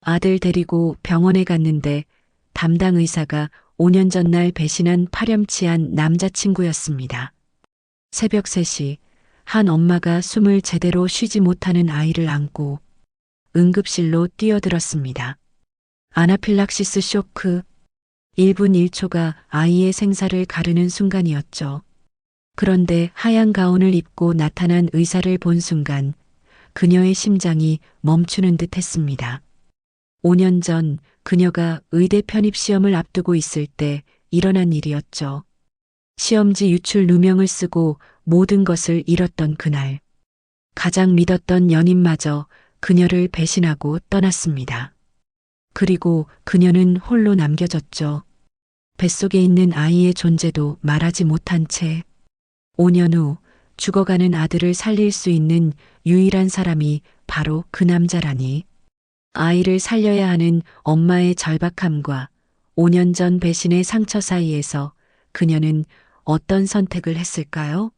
아들 데리고 병원에 갔는데 담당 의사가 5년 전날 배신한 파렴치한 남자친구였습니다. 새벽 3시 한 엄마가 숨을 제대로 쉬지 못하는 아이를 안고 응급실로 뛰어들었습니다. 아나필락시스 쇼크. 1분 1초가 아이의 생사를 가르는 순간이었죠. 그런데 하얀 가운을 입고 나타난 의사를 본 순간 그녀의 심장이 멈추는 듯 했습니다. 5년 전 그녀가 의대 편입 시험을 앞두고 있을 때 일어난 일이었죠. 시험지 유출 누명을 쓰고 모든 것을 잃었던 그날. 가장 믿었던 연인마저 그녀를 배신하고 떠났습니다. 그리고 그녀는 홀로 남겨졌죠. 뱃속에 있는 아이의 존재도 말하지 못한 채 5년 후 죽어가는 아들을 살릴 수 있는 유일한 사람이 바로 그 남자라니. 아이를 살려야 하는 엄마의 절박함과 5년 전 배신의 상처 사이에서 그녀는 어떤 선택을 했을까요?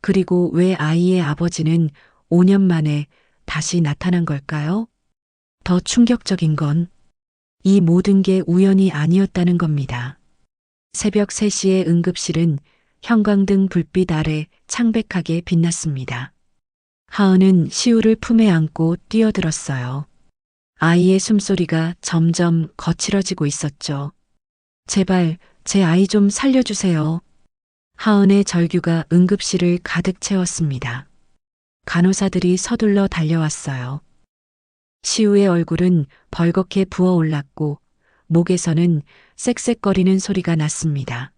그리고 왜 아이의 아버지는 5년 만에 다시 나타난 걸까요? 더 충격적인 건 이 모든 게 우연이 아니었다는 겁니다. 새벽 3시의 응급실은 형광등 불빛 아래 창백하게 빛났습니다. 하은은 시우를 품에 안고 뛰어들었어요. 아이의 숨소리가 점점 거칠어지고 있었죠. 제발 제 아이 좀 살려주세요. 하은의 절규가 응급실을 가득 채웠습니다. 간호사들이 서둘러 달려왔어요. 시우의 얼굴은 벌겋게 부어올랐고 목에서는 쌕쌕거리는 소리가 났습니다.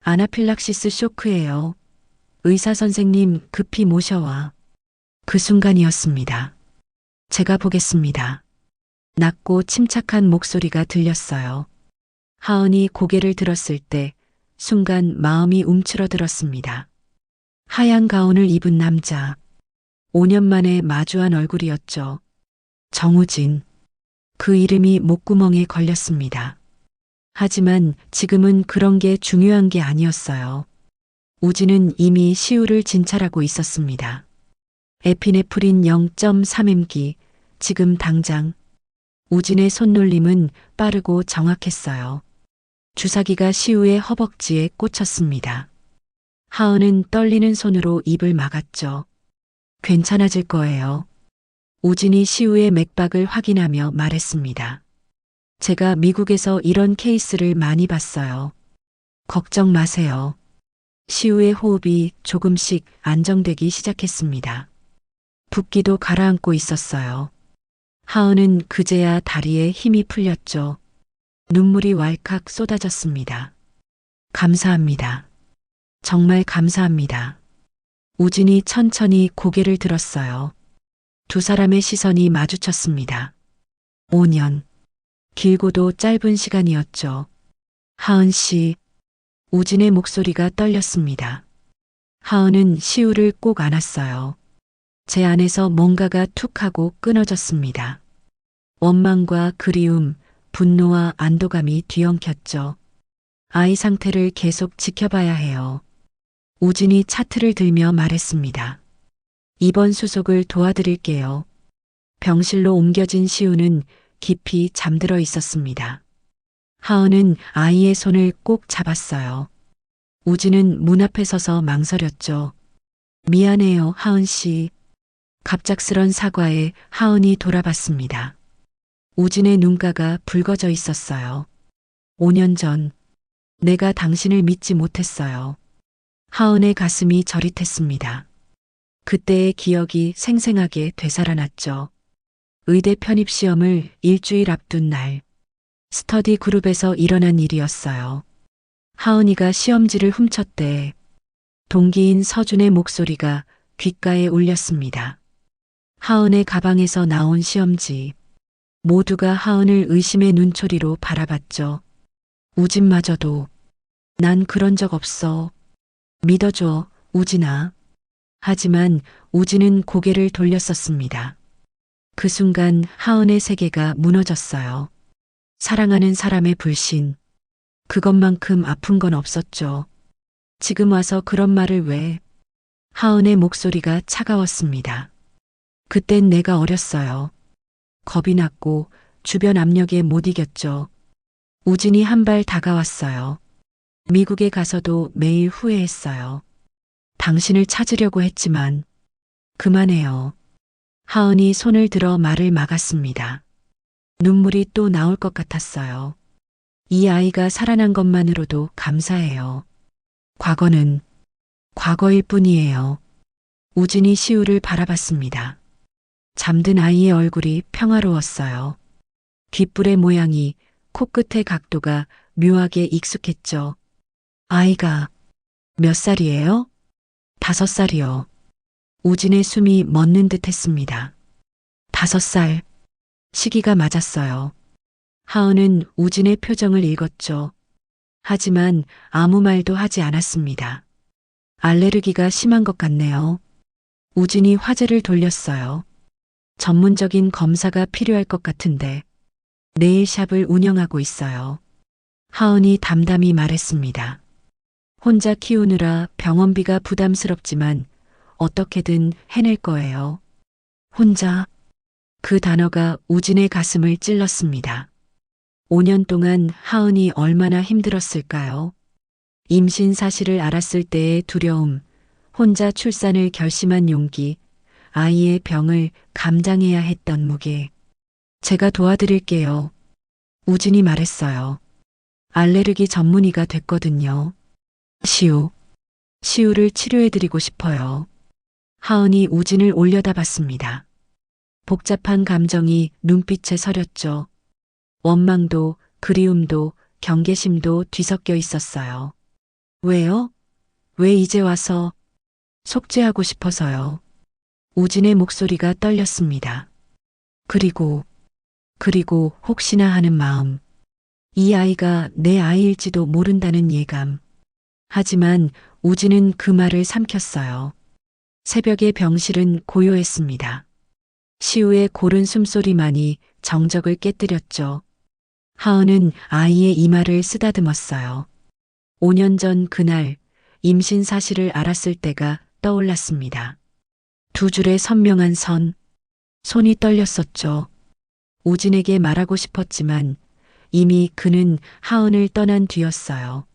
아나필락시스 쇼크예요. 의사 선생님 급히 모셔와. 그 순간이었습니다. 제가 보겠습니다. 낮고 침착한 목소리가 들렸어요. 하은이 고개를 들었을 때 순간 마음이 움츠러들었습니다. 하얀 가운을 입은 남자. 5년 만에 마주한 얼굴이었죠. 정우진. 그 이름이 목구멍에 걸렸습니다. 하지만 지금은 그런 게 중요한 게 아니었어요. 우진은 이미 시우를 진찰하고 있었습니다. 에피네프린 0.3mg, 지금 당장. 우진의 손놀림은 빠르고 정확했어요. 주사기가 시우의 허벅지에 꽂혔습니다. 하은은 떨리는 손으로 입을 막았죠. 괜찮아질 거예요. 우진이 시우의 맥박을 확인하며 말했습니다. 제가 미국에서 이런 케이스를 많이 봤어요. 걱정 마세요. 시우의 호흡이 조금씩 안정되기 시작했습니다. 붓기도 가라앉고 있었어요. 하은은 그제야 다리에 힘이 풀렸죠. 눈물이 왈칵 쏟아졌습니다. 감사합니다. 정말 감사합니다. 우진이 천천히 고개를 들었어요. 두 사람의 시선이 마주쳤습니다. 5년. 길고도 짧은 시간이었죠. 하은 씨. 우진의 목소리가 떨렸습니다. 하은은 시우를 꼭 안았어요. 제 안에서 뭔가가 툭 하고 끊어졌습니다. 원망과 그리움, 분노와 안도감이 뒤엉켰죠. 아이 상태를 계속 지켜봐야 해요. 우진이 차트를 들며 말했습니다. 입원 수속을 도와드릴게요. 병실로 옮겨진 시우는 깊이 잠들어 있었습니다. 하은은 아이의 손을 꼭 잡았어요. 우진은 문 앞에 서서 망설였죠. 미안해요, 하은 씨. 갑작스런 사과에 하은이 돌아봤습니다. 우진의 눈가가 붉어져 있었어요. 5년 전 내가 당신을 믿지 못했어요. 하은의 가슴이 저릿했습니다. 그때의 기억이 생생하게 되살아났죠. 의대 편입 시험을 일주일 앞둔 날, 스터디 그룹에서 일어난 일이었어요. 하은이가 시험지를 훔쳤대. 동기인 서준의 목소리가 귓가에 울렸습니다. 하은의 가방에서 나온 시험지. 모두가 하은을 의심의 눈초리로 바라봤죠. 우진마저도. 난 그런 적 없어. 믿어줘, 우진아. 하지만 우진은 고개를 돌렸었습니다. 그 순간 하은의 세계가 무너졌어요. 사랑하는 사람의 불신. 그것만큼 아픈 건 없었죠. 지금 와서 그런 말을 왜? 하은의 목소리가 차가웠습니다. 그땐 내가 어렸어요. 겁이 났고 주변 압력에 못 이겼죠. 우진이 한 발 다가왔어요. 미국에 가서도 매일 후회했어요. 당신을 찾으려고 했지만 그만해요. 하은이 손을 들어 말을 막았습니다. 눈물이 또 나올 것 같았어요. 이 아이가 살아난 것만으로도 감사해요. 과거는 과거일 뿐이에요. 우진이 시우를 바라봤습니다. 잠든 아이의 얼굴이 평화로웠어요. 귓불의 모양이, 코끝의 각도가 묘하게 익숙했죠. 아이가 몇 살이에요? 5살이요. 우진의 숨이 멎는 듯 했습니다. 5살. 시기가 맞았어요. 하은은 우진의 표정을 읽었죠. 하지만 아무 말도 하지 않았습니다. 알레르기가 심한 것 같네요. 우진이 화제를 돌렸어요. 전문적인 검사가 필요할 것 같은데 네일샵을 운영하고 있어요. 하은이 담담히 말했습니다. 혼자 키우느라 병원비가 부담스럽지만 어떻게든 해낼 거예요. 혼자. 그 단어가 우진의 가슴을 찔렀습니다. 5년 동안 하은이 얼마나 힘들었을까요? 임신 사실을 알았을 때의 두려움, 혼자 출산을 결심한 용기, 아이의 병을 감당해야 했던 무게. 제가 도와드릴게요. 우진이 말했어요. 알레르기 전문의가 됐거든요. 시우를 치료해드리고 싶어요. 하은이 우진을 올려다봤습니다. 복잡한 감정이 눈빛에 서렸죠. 원망도, 그리움도, 경계심도 뒤섞여 있었어요. 왜요? 왜 이제 와서? 속죄하고 싶어서요. 우진의 목소리가 떨렸습니다. 그리고 혹시나 하는 마음. 이 아이가 내 아이일지도 모른다는 예감. 하지만 우진은 그 말을 삼켰어요. 새벽의 병실은 고요했습니다. 시우의 고른 숨소리만이 정적을 깨뜨렸죠. 하은은 아이의 이마를 쓰다듬었어요. 5년 전 그날 임신 사실을 알았을 때가 떠올랐습니다. 두 줄의 선명한 선, 손이 떨렸었죠. 우진에게 말하고 싶었지만 이미 그는 하은을 떠난 뒤였어요.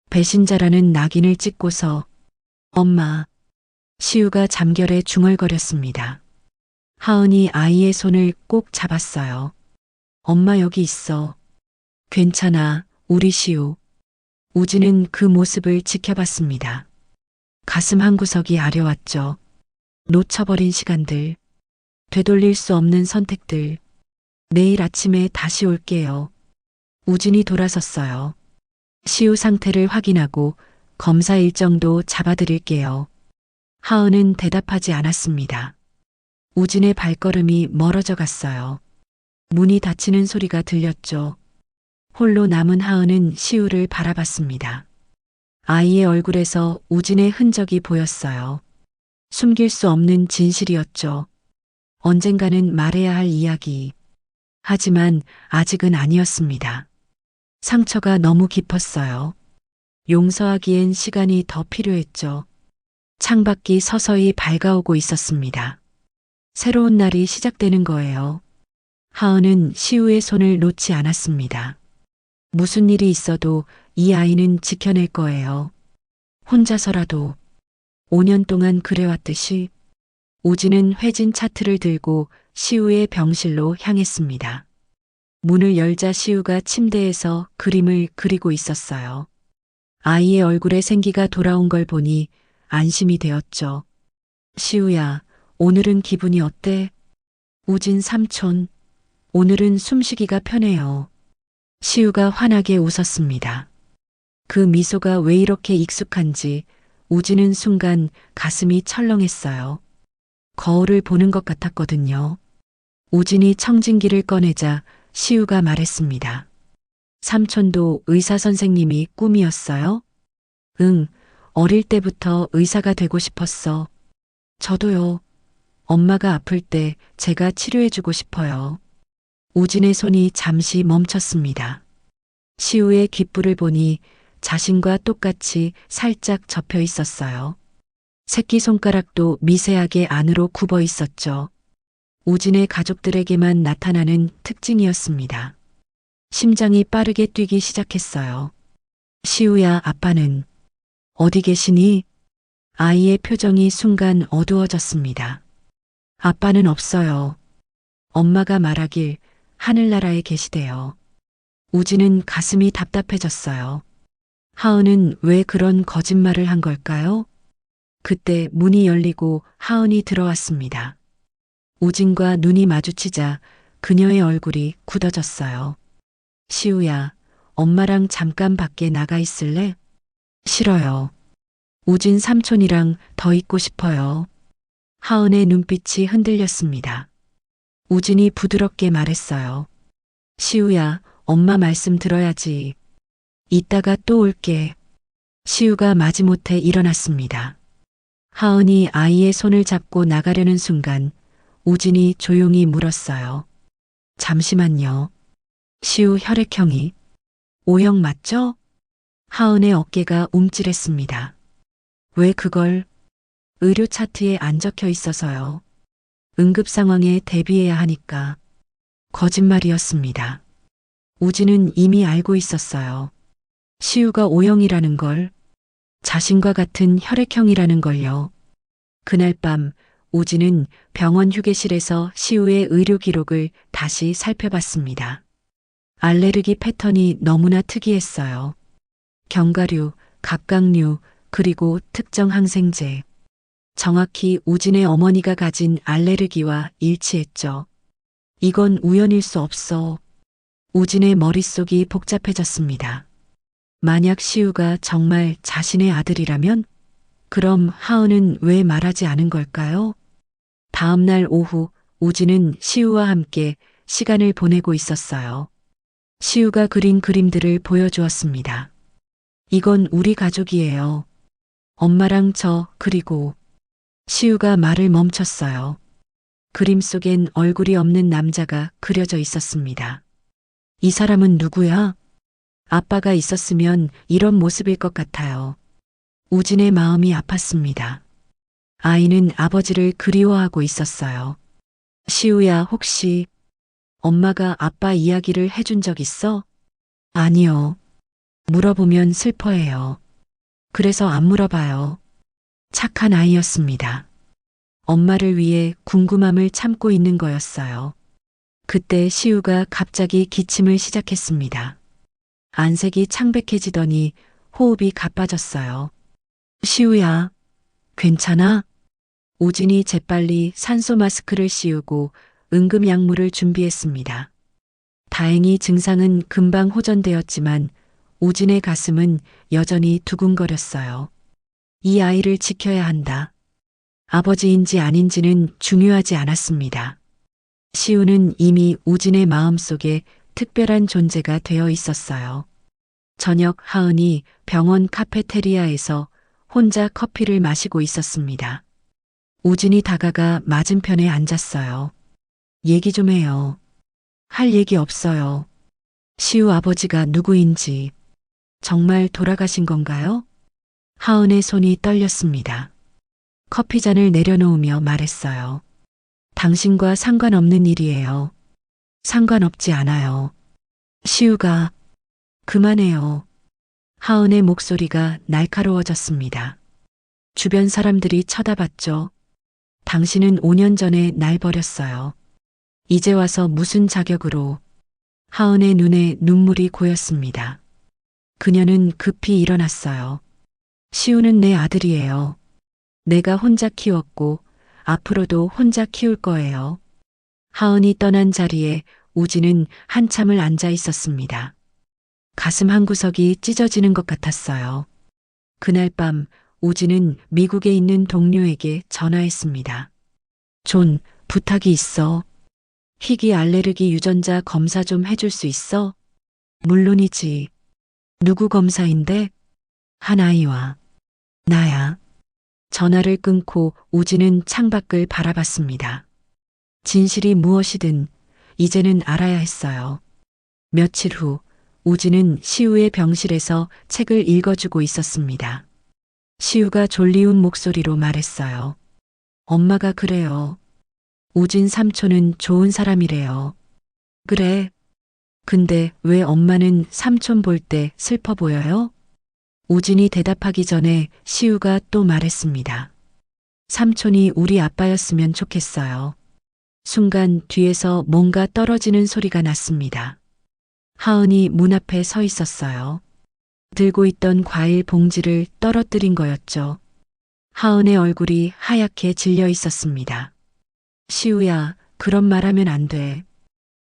배신자라는 낙인을 찍고서 엄마, 시우가 잠결에 중얼거렸습니다. 하은이 아이의 손을 꼭 잡았어요. 엄마 여기 있어. 괜찮아, 우리 시우. 우진은 그 모습을 지켜봤습니다. 가슴 한구석이 아려왔죠. 놓쳐버린 시간들, 되돌릴 수 없는 선택들. 내일 아침에 다시 올게요. 우진이 돌아섰어요. 시우 상태를 확인하고 검사 일정도 잡아드릴게요. 하은은 대답하지 않았습니다. 우진의 발걸음이 멀어져 갔어요. 문이 닫히는 소리가 들렸죠. 홀로 남은 하은은 시우를 바라봤습니다. 아이의 얼굴에서 우진의 흔적이 보였어요. 숨길 수 없는 진실이었죠. 언젠가는 말해야 할 이야기. 하지만 아직은 아니었습니다. 상처가 너무 깊었어요. 용서하기엔 시간이 더 필요했죠. 창밖이 서서히 밝아오고 있었습니다. 새로운 날이 시작되는 거예요. 하은은 시우의 손을 놓지 않았습니다. 무슨 일이 있어도 이 아이는 지켜낼 거예요. 혼자서라도 5년 동안 그래왔듯이. 우진은 회진 차트를 들고 시우의 병실로 향했습니다. 문을 열자 시우가 침대에서 그림을 그리고 있었어요. 아이의 얼굴에 생기가 돌아온 걸 보니 안심이 되었죠. 시우야, 오늘은 기분이 어때? 우진 삼촌, 오늘은 숨쉬기가 편해요. 시우가 환하게 웃었습니다. 그 미소가 왜 이렇게 익숙한지 우진은 순간 가슴이 철렁했어요. 거울을 보는 것 같았거든요. 우진이 청진기를 꺼내자 시우가 말했습니다. 삼촌도 의사 선생님이 꿈이었어요? 응, 어릴 때부터 의사가 되고 싶었어. 저도요. 엄마가 아플 때 제가 치료해주고 싶어요. 우진의 손이 잠시 멈췄습니다. 시우의 귓불을 보니 자신과 똑같이 살짝 접혀 있었어요. 새끼손가락도 미세하게 안으로 굽어 있었죠. 우진의 가족들에게만 나타나는 특징이었습니다. 심장이 빠르게 뛰기 시작했어요. 시우야, 아빠는 어디 계시니? 아이의 표정이 순간 어두워졌습니다. 아빠는 없어요. 엄마가 말하길 하늘나라에 계시대요. 우진은 가슴이 답답해졌어요. 하은은 왜 그런 거짓말을 한 걸까요? 그때 문이 열리고 하은이 들어왔습니다. 우진과 눈이 마주치자 그녀의 얼굴이 굳어졌어요. 시우야, 엄마랑 잠깐 밖에 나가 있을래? 싫어요. 우진 삼촌이랑 더 있고 싶어요. 하은의 눈빛이 흔들렸습니다. 우진이 부드럽게 말했어요. 시우야, 엄마 말씀 들어야지. 이따가 또 올게. 시우가 마지못해 일어났습니다. 하은이 아이의 손을 잡고 나가려는 순간 우진이 조용히 물었어요. 잠시만요. 시우 혈액형이 O형 맞죠? 하은의 어깨가 움찔했습니다. 왜 그걸? 의료 차트에 안 적혀 있어서요. 응급 상황에 대비해야 하니까. 거짓말이었습니다. 우진은 이미 알고 있었어요. 시우가 O형이라는 걸, 자신과 같은 혈액형이라는 걸요. 그날 밤 우진은 병원 휴게실에서 시우의 의료 기록을 다시 살펴봤습니다. 알레르기 패턴이 너무나 특이했어요. 견과류, 갑각류, 그리고 특정 항생제. 정확히 우진의 어머니가 가진 알레르기와 일치했죠. 이건 우연일 수 없어. 우진의 머릿속이 복잡해졌습니다. 만약 시우가 정말 자신의 아들이라면? 그럼 하은은 왜 말하지 않은 걸까요? 다음 날 오후 우진은 시우와 함께 시간을 보내고 있었어요. 시우가 그린 그림들을 보여주었습니다. 이건 우리 가족이에요. 엄마랑 저, 그리고 시우가 말을 멈췄어요. 그림 속엔 얼굴이 없는 남자가 그려져 있었습니다. 이 사람은 누구야? 아빠가 있었으면 이런 모습일 것 같아요. 우진의 마음이 아팠습니다. 아이는 아버지를 그리워하고 있었어요. 시우야, 혹시 엄마가 아빠 이야기를 해준 적 있어? 아니요. 물어보면 슬퍼해요. 그래서 안 물어봐요. 착한 아이였습니다. 엄마를 위해 궁금함을 참고 있는 거였어요. 그때 시우가 갑자기 기침을 시작했습니다. 안색이 창백해지더니 호흡이 가빠졌어요. 시우야, 괜찮아? 우진이 재빨리 산소 마스크를 씌우고 응급 약물을 준비했습니다. 다행히 증상은 금방 호전되었지만 우진의 가슴은 여전히 두근거렸어요. 이 아이를 지켜야 한다. 아버지인지 아닌지는 중요하지 않았습니다. 시우는 이미 우진의 마음속에 특별한 존재가 되어 있었어요. 저녁 하은이 병원 카페테리아에서 혼자 커피를 마시고 있었습니다. 우진이 다가가 맞은편에 앉았어요. 얘기 좀 해요. 할 얘기 없어요. 시우 아버지가 누구인지. 정말 돌아가신 건가요? 하은의 손이 떨렸습니다. 커피잔을 내려놓으며 말했어요. 당신과 상관없는 일이에요. 상관없지 않아요. 시우가 그만해요. 하은의 목소리가 날카로워졌습니다. 주변 사람들이 쳐다봤죠. 당신은 5년 전에 날 버렸어요. 이제 와서 무슨 자격으로. 하은의 눈에 눈물이 고였습니다. 그녀는 급히 일어났어요. 시우는 내 아들이에요. 내가 혼자 키웠고 앞으로도 혼자 키울 거예요. 하은이 떠난 자리에 우진은 한참을 앉아 있었습니다. 가슴 한구석이 찢어지는 것 같았어요. 그날 밤 우진은 미국에 있는 동료에게 전화했습니다. 존, 부탁이 있어. 희귀 알레르기 유전자 검사 좀 해줄 수 있어? 물론이지. 누구 검사인데? 한 아이와. 나야. 전화를 끊고 우진은 창밖을 바라봤습니다. 진실이 무엇이든 이제는 알아야 했어요. 며칠 후 우진은 시우의 병실에서 책을 읽어주고 있었습니다. 시우가 졸리운 목소리로 말했어요. 엄마가 그래요. 우진 삼촌은 좋은 사람이래요. 그래. 근데 왜 엄마는 삼촌 볼 때 슬퍼 보여요? 우진이 대답하기 전에 시우가 또 말했습니다. 삼촌이 우리 아빠였으면 좋겠어요. 순간 뒤에서 뭔가 떨어지는 소리가 났습니다. 하은이 문 앞에 서 있었어요. 들고 있던 과일 봉지를 떨어뜨린 거였죠. 하은의 얼굴이 하얗게 질려 있었습니다. 시우야, 그런 말 하면 안 돼.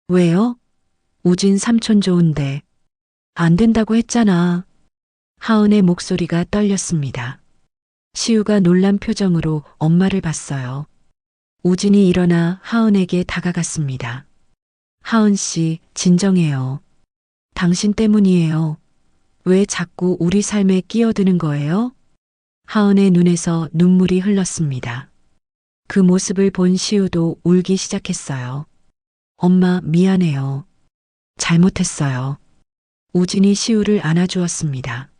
왜요? 우진 삼촌 좋은데. 안 된다고 했잖아. 하은의 목소리가 떨렸습니다. 시우가 놀란 표정으로 엄마를 봤어요. 우진이 일어나 하은에게 다가갔습니다. 하은 씨, 진정해요. 당신 때문이에요. 왜 자꾸 우리 삶에 끼어드는 거예요? 하은의 눈에서 눈물이 흘렀습니다. 그 모습을 본 시우도 울기 시작했어요. 엄마, 미안해요. 잘못했어요. 우진이 시우를 안아주었습니다.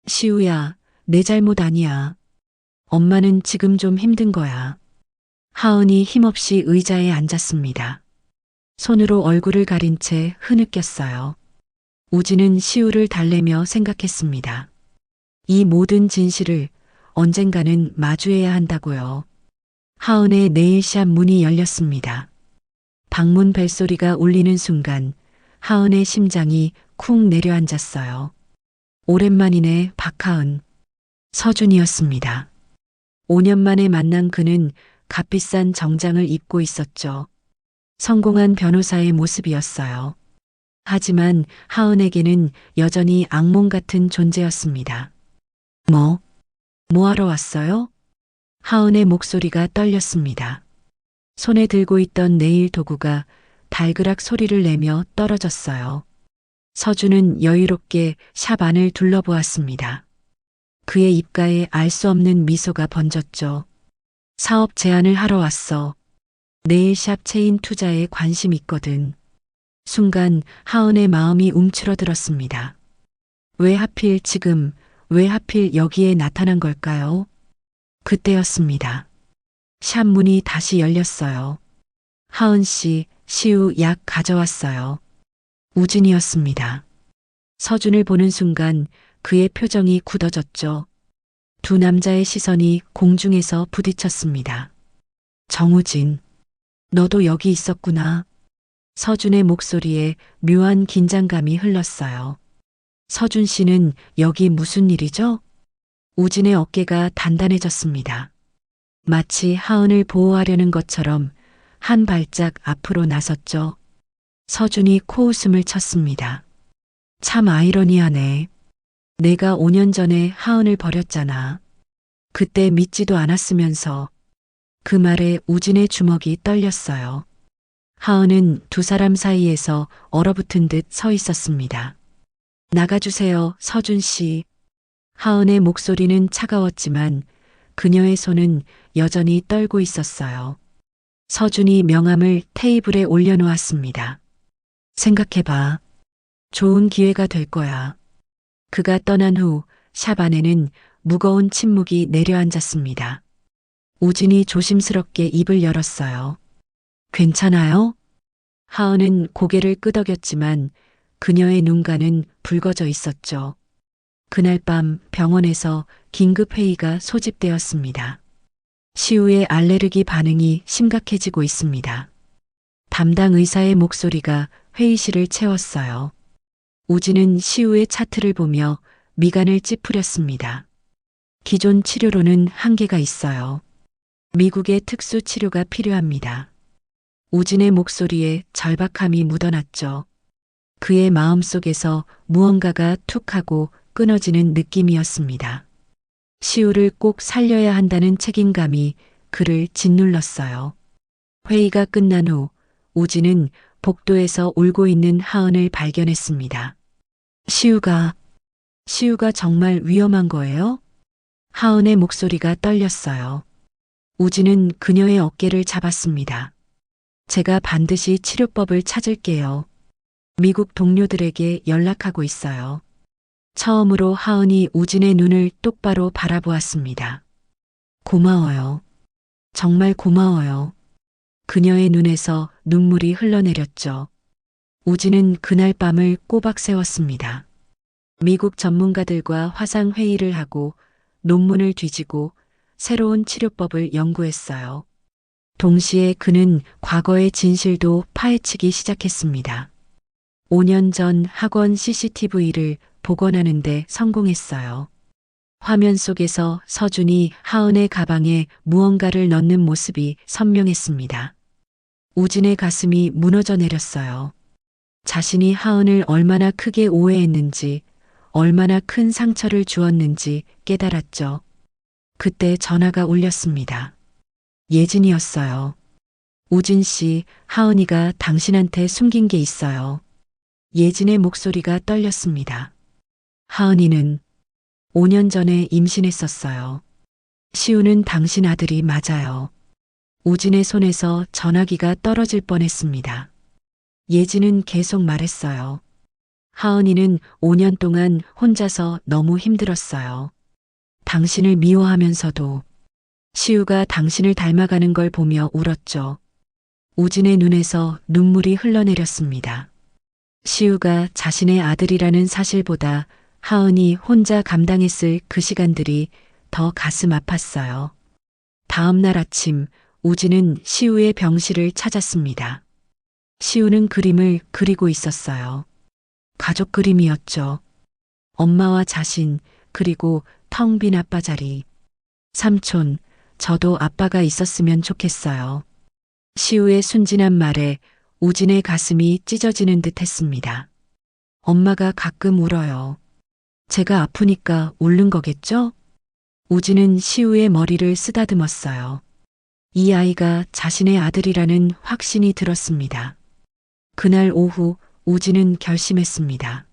시우야, 내 잘못 아니야. 엄마는 지금 좀 힘든 거야. 하은이 힘없이 의자에 앉았습니다. 손으로 얼굴을 가린 채 흐느꼈어요. 우진은 시우를 달래며 생각했습니다. 이 모든 진실을 언젠가는 마주해야 한다고요. 하은의 네일샵 문이 열렸습니다. 방문 벨소리가 울리는 순간 하은의 심장이 쿵 내려앉았어요. 오랜만이네, 박하은. 서준이었습니다. 5년 만에 만난 그는 값비싼 정장을 입고 있었죠. 성공한 변호사의 모습이었어요. 하지만 하은에게는 여전히 악몽 같은 존재였습니다. 뭐 하러 왔어요? 하은의 목소리가 떨렸습니다. 손에 들고 있던 네일 도구가 달그락 소리를 내며 떨어졌어요. 서준은 여유롭게 샵 안을 둘러보았습니다. 그의 입가에 알 수 없는 미소가 번졌죠. 사업 제안을 하러 왔어. 네일샵 체인 투자에 관심 있거든. 순간 하은의 마음이 움츠러들었습니다. 왜 하필 지금, 왜 하필 여기에 나타난 걸까요? 그때였습니다. 샵 문이 다시 열렸어요. 하은 씨, 시우 약 가져왔어요. 우진이었습니다. 서준을 보는 순간 그의 표정이 굳어졌죠. 두 남자의 시선이 공중에서 부딪혔습니다. 정우진, 너도 여기 있었구나. 서준의 목소리에 묘한 긴장감이 흘렀어요. 서준 씨는 여기 무슨 일이죠? 우진의 어깨가 단단해졌습니다. 마치 하은을 보호하려는 것처럼 한 발짝 앞으로 나섰죠. 서준이 코웃음을 쳤습니다. 참 아이러니하네. 내가 5년 전에 하은을 버렸잖아. 그때 믿지도 않았으면서. 그 말에 우진의 주먹이 떨렸어요. 하은은 두 사람 사이에서 얼어붙은 듯 서 있었습니다. 나가주세요, 서준 씨. 하은의 목소리는 차가웠지만 그녀의 손은 여전히 떨고 있었어요. 서준이 명함을 테이블에 올려놓았습니다. 생각해봐. 좋은 기회가 될 거야. 그가 떠난 후 샵 안에는 무거운 침묵이 내려앉았습니다. 우진이 조심스럽게 입을 열었어요. 괜찮아요? 하은은 고개를 끄덕였지만 그녀의 눈가는 붉어져 있었죠. 그날 밤 병원에서 긴급회의가 소집되었습니다. 시우의 알레르기 반응이 심각해지고 있습니다. 담당 의사의 목소리가 회의실을 채웠어요. 우진은 시우의 차트를 보며 미간을 찌푸렸습니다. 기존 치료로는 한계가 있어요. 미국의 특수 치료가 필요합니다. 우진의 목소리에 절박함이 묻어났죠. 그의 마음속에서 무언가가 툭 하고 끊어지는 느낌이었습니다. 시우를 꼭 살려야 한다는 책임감이 그를 짓눌렀어요. 회의가 끝난 후 우진은 복도에서 울고 있는 하은을 발견했습니다. 시우가 정말 위험한 거예요? 하은의 목소리가 떨렸어요. 우진은 그녀의 어깨를 잡았습니다. 제가 반드시 치료법을 찾을게요. 미국 동료들에게 연락하고 있어요. 처음으로 하은이 우진의 눈을 똑바로 바라보았습니다. 고마워요. 정말 고마워요. 그녀의 눈에서 눈물이 흘러내렸죠. 우진은 그날 밤을 꼬박 세웠습니다. 미국 전문가들과 화상 회의를 하고 논문을 뒤지고 새로운 치료법을 연구했어요. 동시에 그는 과거의 진실도 파헤치기 시작했습니다. 5년 전 학원 CCTV를 복원하는 데 성공했어요. 화면 속에서 서준이 하은의 가방에 무언가를 넣는 모습이 선명했습니다. 우진의 가슴이 무너져 내렸어요. 자신이 하은을 얼마나 크게 오해했는지, 얼마나 큰 상처를 주었는지 깨달았죠. 그때 전화가 울렸습니다. 예진이었어요. 우진 씨, 하은이가 당신한테 숨긴 게 있어요. 예진의 목소리가 떨렸습니다. 하은이는 5년 전에 임신했었어요. 시우는 당신 아들이 맞아요. 우진의 손에서 전화기가 떨어질 뻔했습니다. 예진은 계속 말했어요. 하은이는 5년 동안 혼자서 너무 힘들었어요. 당신을 미워하면서도 시우가 당신을 닮아가는 걸 보며 울었죠. 우진의 눈에서 눈물이 흘러내렸습니다. 시우가 자신의 아들이라는 사실보다 하은이 혼자 감당했을 그 시간들이 더 가슴 아팠어요. 다음 날 아침 우진은 시우의 병실을 찾았습니다. 시우는 그림을 그리고 있었어요. 가족 그림이었죠. 엄마와 자신, 그리고 텅 빈 아빠 자리. 삼촌, 저도 아빠가 있었으면 좋겠어요. 시우의 순진한 말에 우진의 가슴이 찢어지는 듯 했습니다. 엄마가 가끔 울어요. 제가 아프니까 울는 거겠죠? 우진은 시우의 머리를 쓰다듬었어요. 이 아이가 자신의 아들이라는 확신이 들었습니다. 그날 오후 우진은 결심했습니다.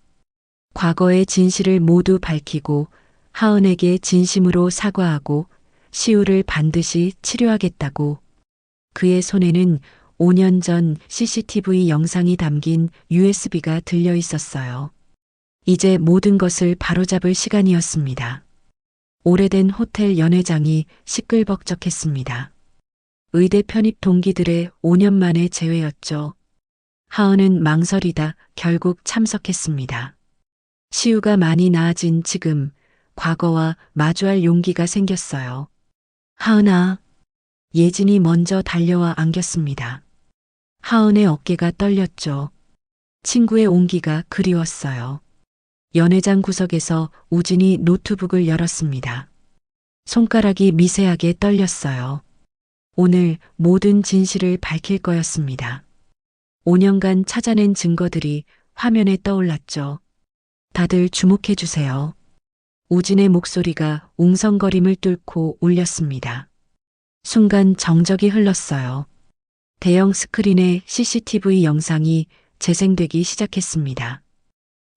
과거의 진실을 모두 밝히고 하은에게 진심으로 사과하고 시우를 반드시 치료하겠다고. 그의 손에는 5년 전 CCTV 영상이 담긴 USB가 들려 있었어요. 이제 모든 것을 바로잡을 시간이었습니다. 오래된 호텔 연회장이 시끌벅적했습니다. 의대 편입 동기들의 5년 만의 재회였죠. 하은은 망설이다 결국 참석했습니다. 시우가 많이 나아진 지금 과거와 마주할 용기가 생겼어요. 하은아. 예진이 먼저 달려와 안겼습니다. 하은의 어깨가 떨렸죠. 친구의 온기가 그리웠어요. 연회장 구석에서 우진이 노트북을 열었습니다. 손가락이 미세하게 떨렸어요. 오늘 모든 진실을 밝힐 거였습니다. 5년간 찾아낸 증거들이 화면에 떠올랐죠. 다들 주목해 주세요. 우진의 목소리가 웅성거림을 뚫고 울렸습니다. 순간 정적이 흘렀어요. 대형 스크린에 CCTV 영상이 재생되기 시작했습니다.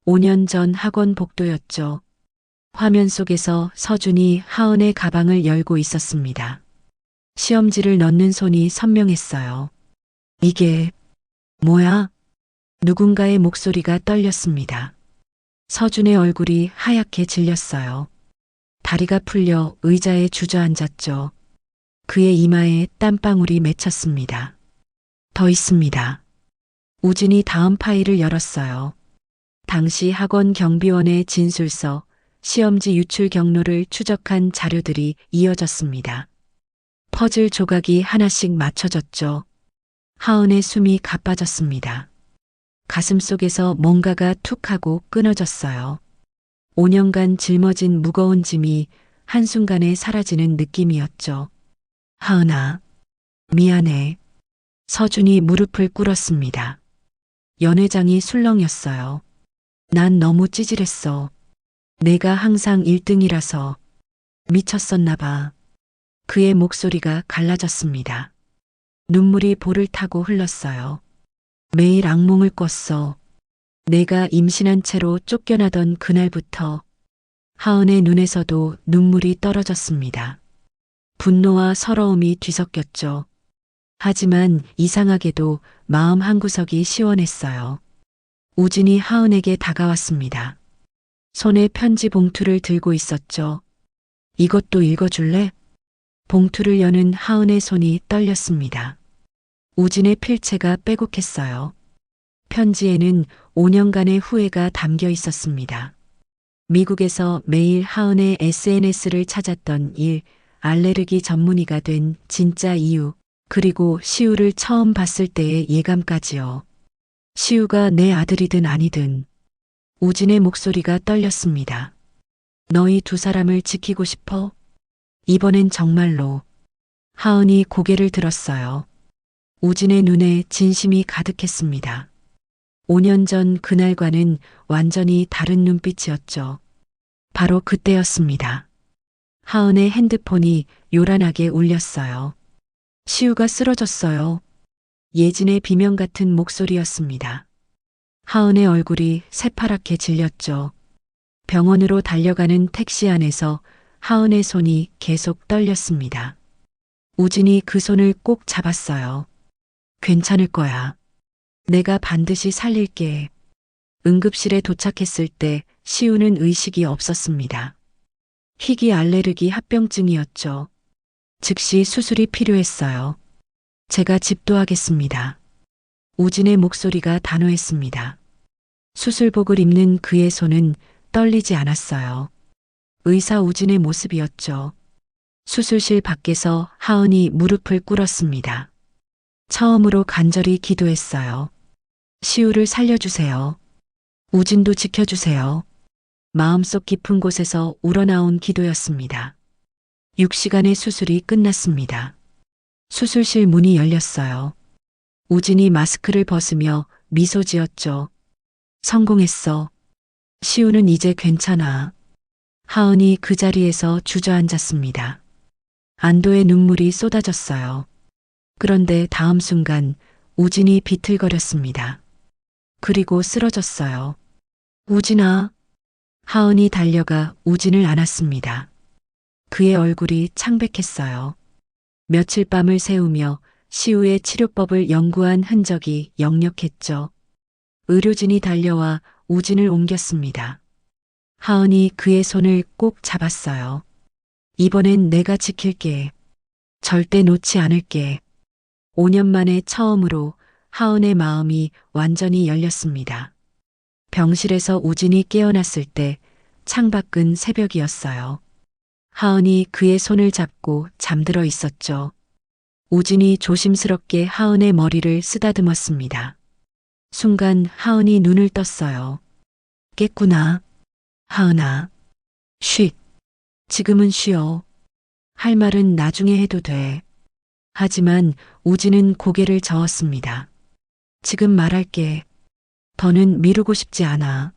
5년 전 학원 복도였죠. 화면 속에서 서준이 하은의 가방을 열고 있었습니다. 시험지를 넣는 손이 선명했어요. 이게 뭐야? 누군가의 목소리가 떨렸습니다. 서준의 얼굴이 하얗게 질렸어요. 다리가 풀려 의자에 주저앉았죠. 그의 이마에 땀방울이 맺혔습니다. 더 있습니다. 우진이 다음 파일을 열었어요. 당시 학원 경비원의 진술서, 시험지 유출 경로를 추적한 자료들이 이어졌습니다. 퍼즐 조각이 하나씩 맞춰졌죠. 하은의 숨이 가빠졌습니다. 가슴 속에서 뭔가가 툭 하고 끊어졌어요. 5년간 짊어진 무거운 짐이 한순간에 사라지는 느낌이었죠. 하은아, 미안해. 서준이 무릎을 꿇었습니다. 연회장이 술렁였어요. 난 너무 찌질했어. 내가 항상 1등이라서 미쳤었나 봐. 그의 목소리가 갈라졌습니다. 눈물이 볼을 타고 흘렀어요. 매일 악몽을 꿨어. 내가 임신한 채로 쫓겨나던 그날부터. 하은의 눈에서도 눈물이 떨어졌습니다. 분노와 서러움이 뒤섞였죠. 하지만 이상하게도 마음 한구석이 시원했어요. 우진이 하은에게 다가왔습니다. 손에 편지 봉투를 들고 있었죠. 이것도 읽어줄래? 봉투를 여는 하은의 손이 떨렸습니다. 우진의 필체가 빼곡했어요. 편지에는 5년간의 후회가 담겨 있었습니다. 미국에서 매일 하은의 SNS를 찾았던 일, 알레르기 전문의가 된 진짜 이유, 그리고 시우를 처음 봤을 때의 예감까지요. 시우가 내 아들이든 아니든 우진의 목소리가 떨렸습니다. 너희 두 사람을 지키고 싶어? 이번엔 정말로. 하은이 고개를 들었어요. 우진의 눈에 진심이 가득했습니다. 5년 전 그날과는 완전히 다른 눈빛이었죠. 바로 그때였습니다. 하은의 핸드폰이 요란하게 울렸어요. 시우가 쓰러졌어요. 예진의 비명 같은 목소리였습니다. 하은의 얼굴이 새파랗게 질렸죠. 병원으로 달려가는 택시 안에서 하은의 손이 계속 떨렸습니다. 우진이 그 손을 꼭 잡았어요. 괜찮을 거야. 내가 반드시 살릴게. 응급실에 도착했을 때 시우는 의식이 없었습니다. 희귀 알레르기 합병증이었죠. 즉시 수술이 필요했어요. 제가 집도하겠습니다. 우진의 목소리가 단호했습니다. 수술복을 입는 그의 손은 떨리지 않았어요. 의사 우진의 모습이었죠. 수술실 밖에서 하은이 무릎을 꿇었습니다. 처음으로 간절히 기도했어요. 시우를 살려주세요. 우진도 지켜주세요. 마음속 깊은 곳에서 우러나온 기도였습니다. 6시간의 수술이 끝났습니다. 수술실 문이 열렸어요. 우진이 마스크를 벗으며 미소 지었죠. 성공했어. 시우는 이제 괜찮아. 하은이 그 자리에서 주저앉았습니다. 안도의 눈물이 쏟아졌어요. 그런데 다음 순간 우진이 비틀거렸습니다. 그리고 쓰러졌어요. 우진아. 하은이 달려가 우진을 안았습니다. 그의 얼굴이 창백했어요. 며칠 밤을 새우며 시우의 치료법을 연구한 흔적이 역력했죠. 의료진이 달려와 우진을 옮겼습니다. 하은이 그의 손을 꼭 잡았어요. 이번엔 내가 지킬게. 절대 놓지 않을게. 5년 만에 처음으로 하은의 마음이 완전히 열렸습니다. 병실에서 우진이 깨어났을 때 창밖은 새벽이었어요. 하은이 그의 손을 잡고 잠들어 있었죠. 우진이 조심스럽게 하은의 머리를 쓰다듬었습니다. 순간 하은이 눈을 떴어요. 깼구나. 하은아. 쉿. 지금은 쉬어. 할 말은 나중에 해도 돼. 하지만 우진은 고개를 저었습니다. 지금 말할게. 더는 미루고 싶지 않아.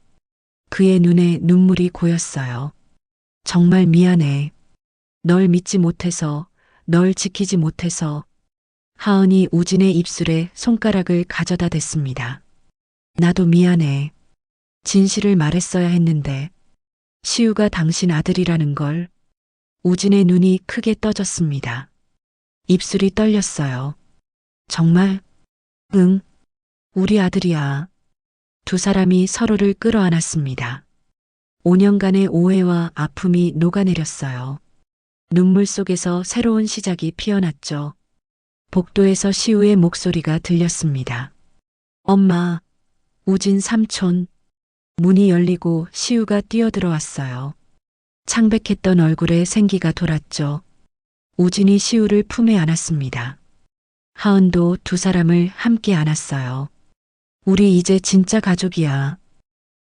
그의 눈에 눈물이 고였어요. 정말 미안해. 널 믿지 못해서, 널 지키지 못해서. 하은이 우진의 입술에 손가락을 가져다 댔습니다. 나도 미안해. 진실을 말했어야 했는데. 시우가 당신 아들이라는 걸. 우진의 눈이 크게 떠졌습니다. 입술이 떨렸어요. 정말? 응. 우리 아들이야. 두 사람이 서로를 끌어안았습니다. 5년간의 오해와 아픔이 녹아내렸어요. 눈물 속에서 새로운 시작이 피어났죠. 복도에서 시우의 목소리가 들렸습니다. 엄마, 우진 삼촌. 문이 열리고 시우가 뛰어들어왔어요. 창백했던 얼굴에 생기가 돌았죠. 우진이 시우를 품에 안았습니다. 하은도 두 사람을 함께 안았어요. 우리 이제 진짜 가족이야.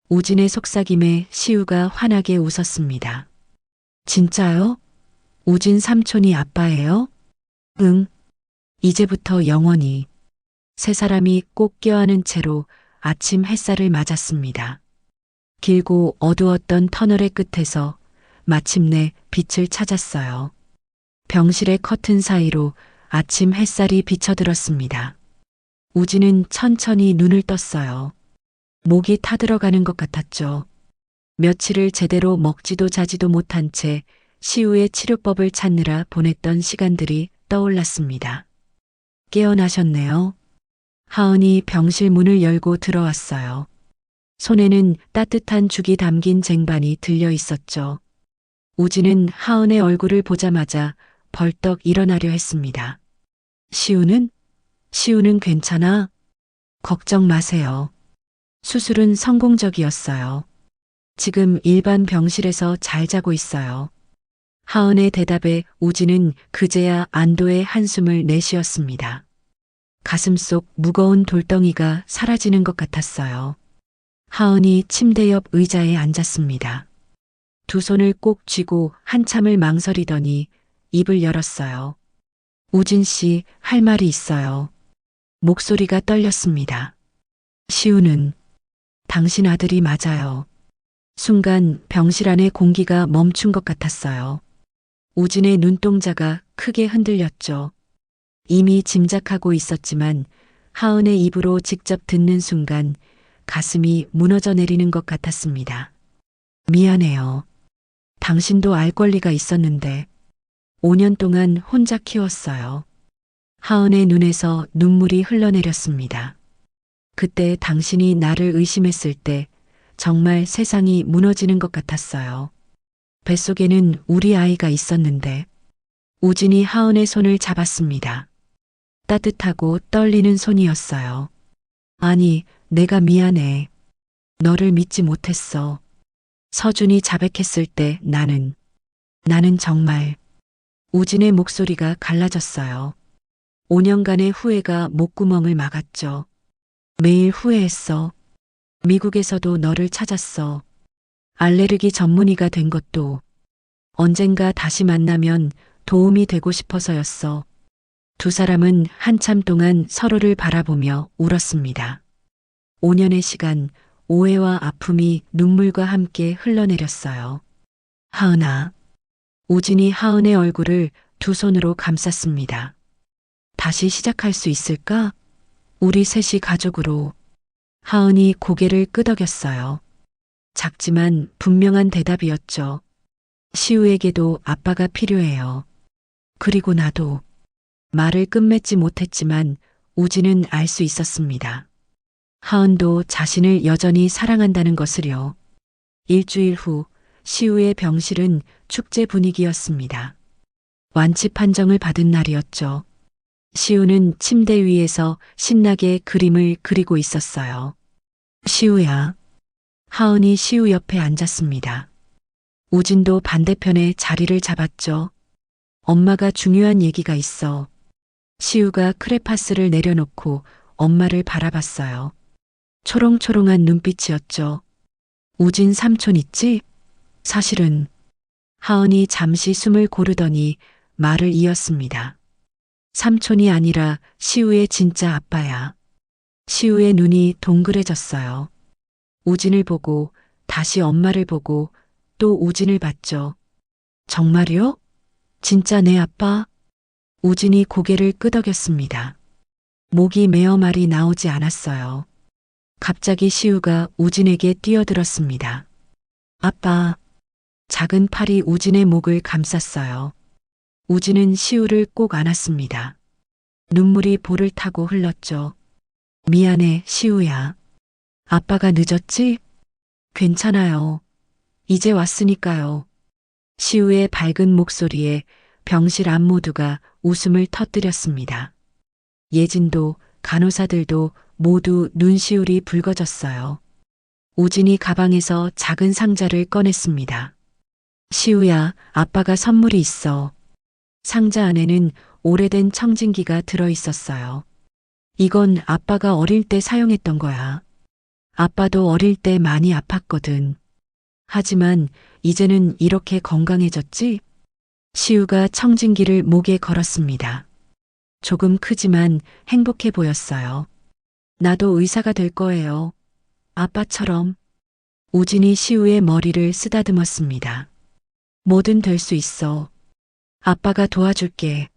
우진의 속삭임에 시우가 환하게 웃었습니다. 진짜요? 우진 삼촌이 아빠예요? 응. 이제부터 영원히. 세 사람이 꼭 껴안은 채로 아침 햇살을 맞았습니다. 길고 어두웠던 터널의 끝에서 마침내 빛을 찾았어요. 병실의 커튼 사이로 아침 햇살이 비쳐들었습니다. 우진은 천천히 눈을 떴어요. 목이 타들어가는 것 같았죠. 며칠을 제대로 먹지도 자지도 못한 채 시우의 치료법을 찾느라 보냈던 시간들이 떠올랐습니다. 깨어나셨네요. 하은이 병실 문을 열고 들어왔어요. 손에는 따뜻한 죽이 담긴 쟁반이 들려 있었죠. 우진은 하은의 얼굴을 보자마자 벌떡 일어나려 했습니다. 시우는? 시우는 괜찮아? 걱정 마세요. 수술은 성공적이었어요. 지금 일반 병실에서 잘 자고 있어요. 하은의 대답에 우진은 그제야 안도의 한숨을 내쉬었습니다. 가슴 속 무거운 돌덩이가 사라지는 것 같았어요. 하은이 침대 옆 의자에 앉았습니다. 두 손을 꼭 쥐고 한참을 망설이더니 입을 열었어요. 우진 씨, 할 말이 있어요. 목소리가 떨렸습니다. 시우는 당신 아들이 맞아요. 순간 병실 안의 공기가 멈춘 것 같았어요. 우진의 눈동자가 크게 흔들렸죠. 이미 짐작하고 있었지만 하은의 입으로 직접 듣는 순간 가슴이 무너져 내리는 것 같았습니다. 미안해요. 당신도 알 권리가 있었는데 5년 동안 혼자 키웠어요. 하은의 눈에서 눈물이 흘러내렸습니다. 그때 당신이 나를 의심했을 때 정말 세상이 무너지는 것 같았어요. 뱃속에는 우리 아이가 있었는데 우진이 하은의 손을 잡았습니다. 따뜻하고 떨리는 손이었어요. 아니, 내가 미안해. 너를 믿지 못했어. 서준이 자백했을 때 나는 정말 우진의 목소리가 갈라졌어요. 5년간의 후회가 목구멍을 막았죠. 매일 후회했어. 미국에서도 너를 찾았어. 알레르기 전문의가 된 것도 언젠가 다시 만나면 도움이 되고 싶어서였어. 두 사람은 한참 동안 서로를 바라보며 울었습니다. 5년의 시간, 오해와 아픔이 눈물과 함께 흘러내렸어요. 하은아. 우진이 하은의 얼굴을 두 손으로 감쌌습니다. 다시 시작할 수 있을까? 우리 셋이 가족으로. 하은이 고개를 끄덕였어요. 작지만 분명한 대답이었죠. 시우에게도 아빠가 필요해요. 그리고 나도. 말을 끝맺지 못했지만 우진은 알 수 있었습니다. 하은도 자신을 여전히 사랑한다는 것을요. 일주일 후 시우의 병실은 축제 분위기였습니다. 완치 판정을 받은 날이었죠. 시우는 침대 위에서 신나게 그림을 그리고 있었어요. 시우야. 하은이 시우 옆에 앉았습니다. 우진도 반대편에 자리를 잡았죠. 엄마가 중요한 얘기가 있어. 시우가 크레파스를 내려놓고 엄마를 바라봤어요. 초롱초롱한 눈빛이었죠. 우진 삼촌 있지? 사실은. 하은이 잠시 숨을 고르더니 말을 이었습니다. 삼촌이 아니라 시우의 진짜 아빠야. 시우의 눈이 동그래졌어요. 우진을 보고 다시 엄마를 보고 또 우진을 봤죠. 정말요? 진짜 내 아빠? 우진이 고개를 끄덕였습니다. 목이 메어 말이 나오지 않았어요. 갑자기 시우가 우진에게 뛰어들었습니다. 아빠. 작은 팔이 우진의 목을 감쌌어요. 우진은 시우를 꼭 안았습니다. 눈물이 볼을 타고 흘렀죠. 미안해, 시우야. 아빠가 늦었지? 괜찮아요. 이제 왔으니까요. 시우의 밝은 목소리에 병실 안 모두가 웃음을 터뜨렸습니다. 예진도 간호사들도 모두 눈시울이 붉어졌어요. 우진이 가방에서 작은 상자를 꺼냈습니다. 시우야, 아빠가 선물이 있어. 상자 안에는 오래된 청진기가 들어있었어요. 이건 아빠가 어릴 때 사용했던 거야. 아빠도 어릴 때 많이 아팠거든. 하지만 이제는 이렇게 건강해졌지? 시우가 청진기를 목에 걸었습니다. 조금 크지만 행복해 보였어요. 나도 의사가 될 거예요. 아빠처럼. 우진이 시우의 머리를 쓰다듬었습니다. 뭐든 될 수 있어. 아빠가 도와줄게.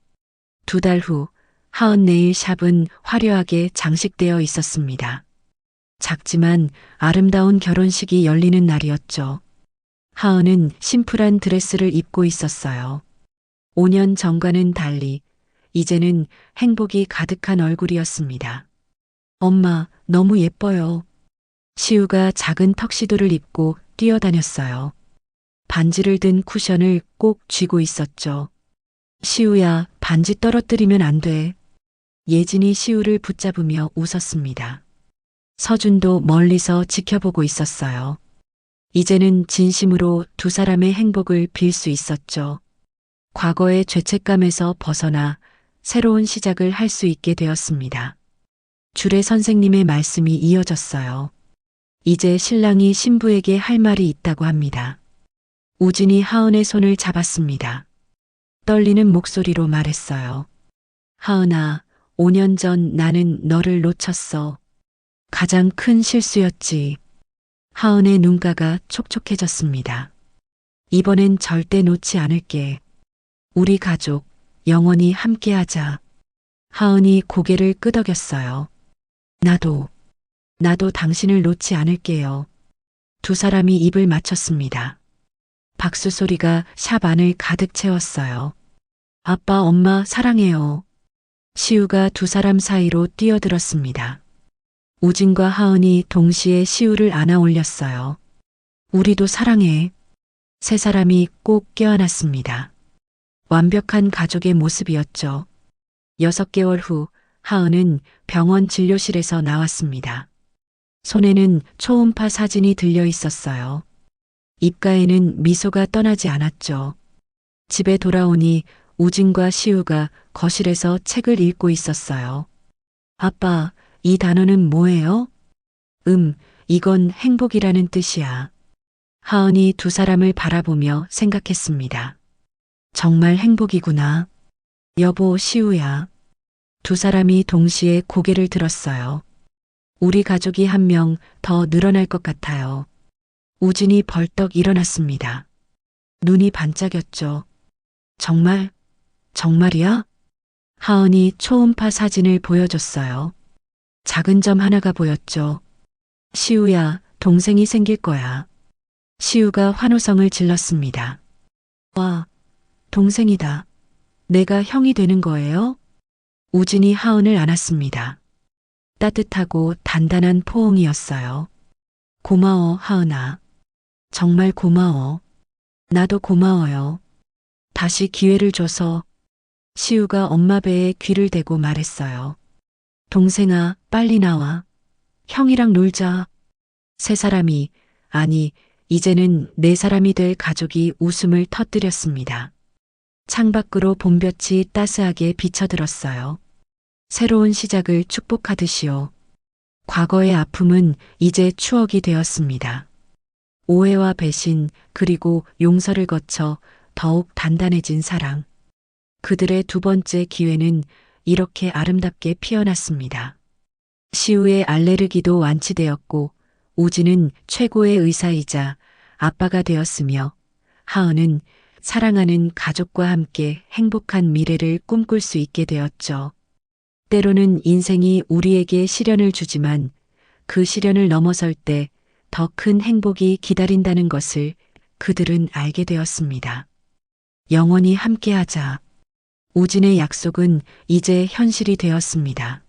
2달 후 하은 네일 샵은 화려하게 장식되어 있었습니다. 작지만 아름다운 결혼식이 열리는 날이었죠. 하은은 심플한 드레스를 입고 있었어요. 5년 전과는 달리 이제는 행복이 가득한 얼굴이었습니다. 엄마, 너무 예뻐요. 시우가 작은 턱시도를 입고 뛰어다녔어요. 반지를 든 쿠션을 꼭 쥐고 있었죠. 시우야, 반지 떨어뜨리면 안 돼. 예진이 시우를 붙잡으며 웃었습니다. 서준도 멀리서 지켜보고 있었어요. 이제는 진심으로 두 사람의 행복을 빌 수 있었죠. 과거의 죄책감에서 벗어나 새로운 시작을 할 수 있게 되었습니다. 주례 선생님의 말씀이 이어졌어요. 이제 신랑이 신부에게 할 말이 있다고 합니다. 우진이 하은의 손을 잡았습니다. 떨리는 목소리로 말했어요. 하은아, 5년 전 나는 너를 놓쳤어. 가장 큰 실수였지. 하은의 눈가가 촉촉해졌습니다. 이번엔 절대 놓지 않을게. 우리 가족, 영원히 함께하자. 하은이 고개를 끄덕였어요. 나도 당신을 놓지 않을게요. 두 사람이 입을 맞췄습니다. 박수 소리가 샵 안을 가득 채웠어요. 아빠, 엄마 사랑해요. 시우가 두 사람 사이로 뛰어들었습니다. 우진과 하은이 동시에 시우를 안아 올렸어요. 우리도 사랑해. 세 사람이 꼭 껴안았습니다. 완벽한 가족의 모습이었죠. 6개월 후 하은은 병원 진료실에서 나왔습니다. 손에는 초음파 사진이 들려 있었어요. 입가에는 미소가 떠나지 않았죠. 집에 돌아오니 우진과 시우가 거실에서 책을 읽고 있었어요. 아빠, 이 단어는 뭐예요? 이건 행복이라는 뜻이야. 하은이 두 사람을 바라보며 생각했습니다. 정말 행복이구나. 여보, 시우야. 두 사람이 동시에 고개를 들었어요. 우리 가족이 한 명 더 늘어날 것 같아요. 우진이 벌떡 일어났습니다. 눈이 반짝였죠. 정말이야? 하은이 초음파 사진을 보여줬어요. 작은 점 하나가 보였죠. 시우야, 동생이 생길 거야. 시우가 환호성을 질렀습니다. 와, 동생이다. 내가 형이 되는 거예요? 우진이 하은을 안았습니다. 따뜻하고 단단한 포옹이었어요. 고마워, 하은아. 정말 고마워. 나도 고마워요. 다시 기회를 줘서. 시우가 엄마 배에 귀를 대고 말했어요. 동생아, 빨리 나와. 형이랑 놀자. 세 사람이, 아니, 이제는 네 사람이 될 가족이 웃음을 터뜨렸습니다. 창밖으로 봄볕이 따스하게 비쳐들었어요. 새로운 시작을 축복하듯이요. 과거의 아픔은 이제 추억이 되었습니다. 오해와 배신, 그리고 용서를 거쳐 더욱 단단해진 사랑. 그들의 두 번째 기회는 이렇게 아름답게 피어났습니다. 시우의 알레르기도 완치되었고, 우진은 최고의 의사이자 아빠가 되었으며, 하은은 사랑하는 가족과 함께 행복한 미래를 꿈꿀 수 있게 되었죠. 때로는 인생이 우리에게 시련을 주지만 그 시련을 넘어설 때 더 큰 행복이 기다린다는 것을 그들은 알게 되었습니다. 영원히 함께하자. 우진의 약속은 이제 현실이 되었습니다.